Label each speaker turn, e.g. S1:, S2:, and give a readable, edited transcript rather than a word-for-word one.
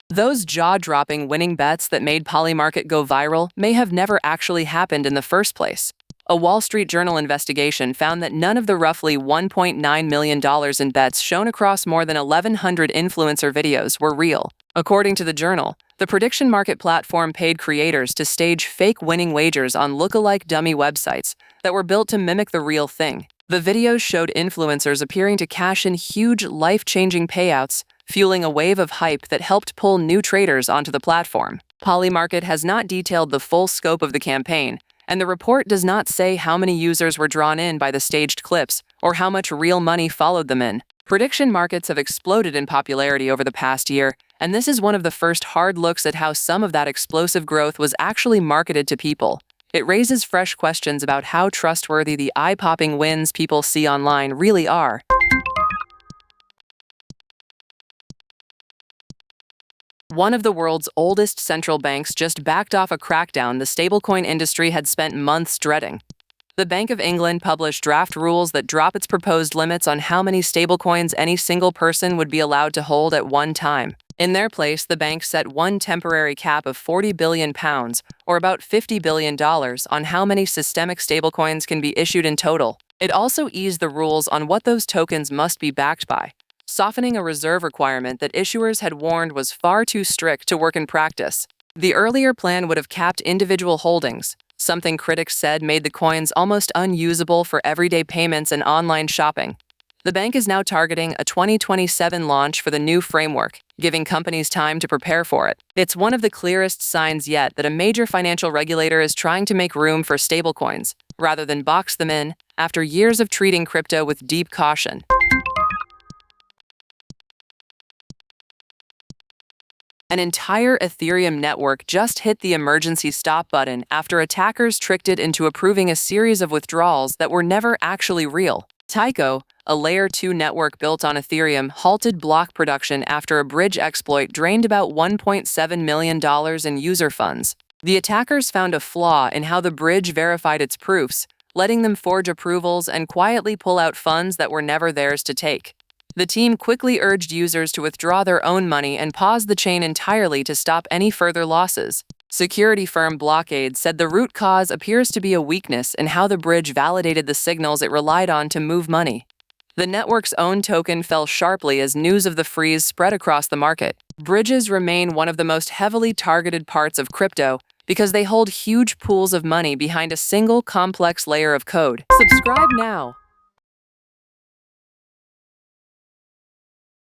S1: Those jaw-dropping winning bets that made Polymarket go viral may have never actually happened in the first place. A Wall Street Journal investigation found that none of the roughly $1.9 million in bets shown across more than 1,100 influencer videos were real. According to the Journal, the prediction market platform paid creators to stage fake winning wagers on lookalike dummy websites that were built to mimic the real thing. The videos showed influencers appearing to cash in huge, life-changing payouts, fueling a wave of hype that helped pull new traders onto the platform. Polymarket has not detailed the full scope of the campaign, and the report does not say how many users were drawn in by the staged clips or how much real money followed them in. Prediction markets have exploded in popularity over the past year, and this is one of the first hard looks at how some of that explosive growth was actually marketed to people. It raises fresh questions about how trustworthy the eye-popping wins people see online really are. One of the world's oldest central banks just backed off a crackdown the stablecoin industry had spent months dreading. The Bank of England published draft rules that drop its proposed limits on how many stablecoins any single person would be allowed to hold at one time. In their place, the bank set one temporary cap of £40 billion, or about $50 billion, on how many systemic stablecoins can be issued in total. It also eased the rules on what those tokens must be backed by, softening a reserve requirement that issuers had warned was far too strict to work in practice. The earlier plan would have capped individual holdings, something critics said made the coins almost unusable for everyday payments and online shopping. The bank is now targeting a 2027 launch for the new framework, giving companies time to prepare for it. It's one of the clearest signs yet that a major financial regulator is trying to make room for stablecoins, rather than box them in, after years of treating crypto with deep caution. An entire Ethereum network just hit the emergency stop button after attackers tricked it into approving a series of withdrawals that were never actually real. Taiko, a Layer 2 network built on Ethereum, halted block production after a bridge exploit drained about $1.7 million in user funds. The attackers found a flaw in how the bridge verified its proofs, letting them forge approvals and quietly pull out funds that were never theirs to take. The team quickly urged users to withdraw their own money and pause the chain entirely to stop any further losses. Security firm Blockade said the root cause appears to be a weakness in how the bridge validated the signals it relied on to move money. The network's own token fell sharply as news of the freeze spread across the market. Bridges remain one of the most heavily targeted parts of crypto because they hold huge pools of money behind a single complex layer of code. Subscribe now.